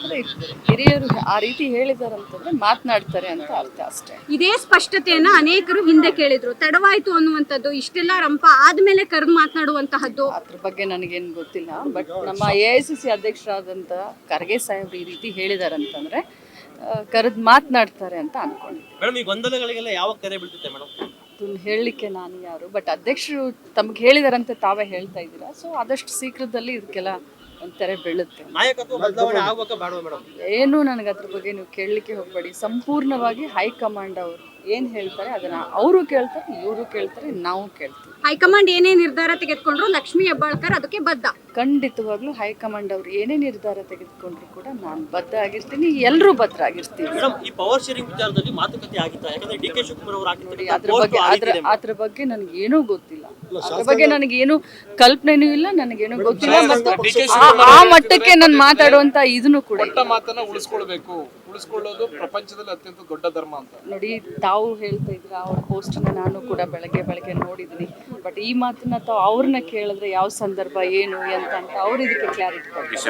ಅದೇ ಹಿರಿಯರು ಆ ರೀತಿ ಹೇಳಿದಾರಂತಂದ್ರೆ ಮಾತನಾಡ್ತಾರೆ ಅಂತ ಅರ್ಥ ಅಷ್ಟೇ. ಇದೇ ಸ್ಪಷ್ಟತೆಯನ್ನ ಅನೇಕರು ಹಿಂದೆ ಕೇಳಿದ್ರು, ತಡವಾಯ್ತು ಅನ್ನುವಂಥದ್ದು, ಇಷ್ಟೆಲ್ಲ ರಂಪ ಆದ್ಮೇಲೆ ಕರೆದು ಮಾತನಾಡುವಂತಹದ್ದು. ಅದ್ರ ಬಗ್ಗೆ ನನಗೇನು ಗೊತ್ತಿಲ್ಲ. ಬಟ್ ನಮ್ಮ AICC ಅಧ್ಯಕ್ಷರಾದಂಥ ಖರ್ಗೆ ಸಾಹೇಬ್ರು ಈ ರೀತಿ ಹೇಳಿದಾರಂತಂದ್ರೆ ಕರೆದು ಮಾತನಾಡ್ತಾರೆ ಅಂತ ಅನ್ಕೊಂಡಿದ್ದೆ. ಮೇಡಮ್, ಈ ಗೊಂದಲಗಳಿಗೆಲ್ಲ ಯಾವ ಕರೆ ಬೀಳ್ತಿದೆ ಮೇಡಮ್? ಅದನ್ನ ಹೇಳಲಿಕ್ಕೆ ನಾನು ಯಾರು, ಬಟ್ ಅಧ್ಯಕ್ಷರು ತಮಗೆ ಹೇಳಿದಾರಂತೆ ತಾವೇ ಹೇಳ್ತಾ ಇದ್ದೀರಾ. ಸೊ ಆದಷ್ಟು ಶೀಘ್ರದಲ್ಲಿ ಇದಕ್ಕೆಲ್ಲ ಒಂದು ತೆರೆ ಬೀಳುತ್ತೆ. ನಾಯಕತ್ವ ಬದಲಾವಣೆ ಆಗ್ಬೇಕಾ ಬೇಡವಾ ಮೇಡಮ್? ಏನು ನನಗೆ ಅದ್ರ ಬಗ್ಗೆ ನೀವು ಕೇಳಲಿಕ್ಕೆ ಹೋಗಬೇಡಿ. ಸಂಪೂರ್ಣವಾಗಿ ಹೈಕಮಾಂಡ್ ಅವರು ಏನು ಹೇಳ್ತಾರೆ ಅದನ್ನ ಅವರು ಕೇಳ್ತಾರೆ, ಇವರು ಕೇಳ್ತಾರೆ, ನಾವು ಕೇಳ್ತೀವಿ. ಹೈಕಮಾಂಡ್ ಏನೇ ನಿರ್ಧಾರ ತೆಗೆದುಕೊಂಡ್ರು ಲಕ್ಷ್ಮೀ ಹೆಬ್ಬಾಳ್ಕರ್ ಅದಕ್ಕೆ ಬದ್ಧ. ಖಂಡಿತವಾಗ್ಲೂ ಹೈಕಮಾಂಡ್ ಅವರು ಏನೇ ನಿರ್ಧಾರ ತೆಗೆದುಕೊಂಡ್ರು ಕೂಡ ನಾನು ಬದ್ಧ ಆಗಿರ್ತೀನಿ, ಎಲ್ಲರೂ ಬದ್ಧ ಆಗಿರ್ತೀವಿ. ಮೇಡಮ್, ಈ ಪವರ್ ಶೇರಿಂಗ್ ವಿಚಾರದಲ್ಲಿ ಮಾತುಕತೆ ಆಗಿತ್ತಾ? ಯಾಕಂದ್ರೆ DK ಶಿವಕುಮಾರ್ ಅವರು ನೋಡಿ, ಅದ್ರ ಬಗ್ಗೆ ನನಗೆ ಏನೂ ಗೊತ್ತಿಲ್ಲ. ಅದ್ರ ಬಗ್ಗೆ ನನಗೇನು ಕಲ್ಪನೆನೂ ಇಲ್ಲ, ನನಗೇನು ಗೊತ್ತಿಲ್ಲ. ಮತ್ತು ಆ ಮಟ್ಟಕ್ಕೆ ನಾನು ಮಾತಾಡುವಂತ ಇದನ್ನು ಕೂಡ ಮಾತನ್ನ ಉಳಿಸ್ಕೊಳ್ಳೋದು ಪ್ರಪಂಚದಲ್ಲಿ ಅತ್ಯಂತ ದೊಡ್ಡ ಧರ್ಮ ಅಂತ. ನೋಡಿ, ತಾವು ಹೇಳ್ತಾ ಇದ್ರ ಅವ್ರ ಪೋಸ್ಟನ್ನ ನಾನು ಕೂಡ ಬೆಳಗ್ಗೆ ನೋಡಿದ್ದೀನಿ. ಬಟ್ ಈ ಮಾತನ್ನ ತಾವು ಅವ್ರನ್ನ ಕೇಳಿದ್ರೆ ಯಾವ ಸಂದರ್ಭ ಏನು ಅಂತ ಅವ್ರು ಇದಕ್ಕೆ ಕ್ಲಾರಿಟಿ ಕೊಡ್ತಾರೆ.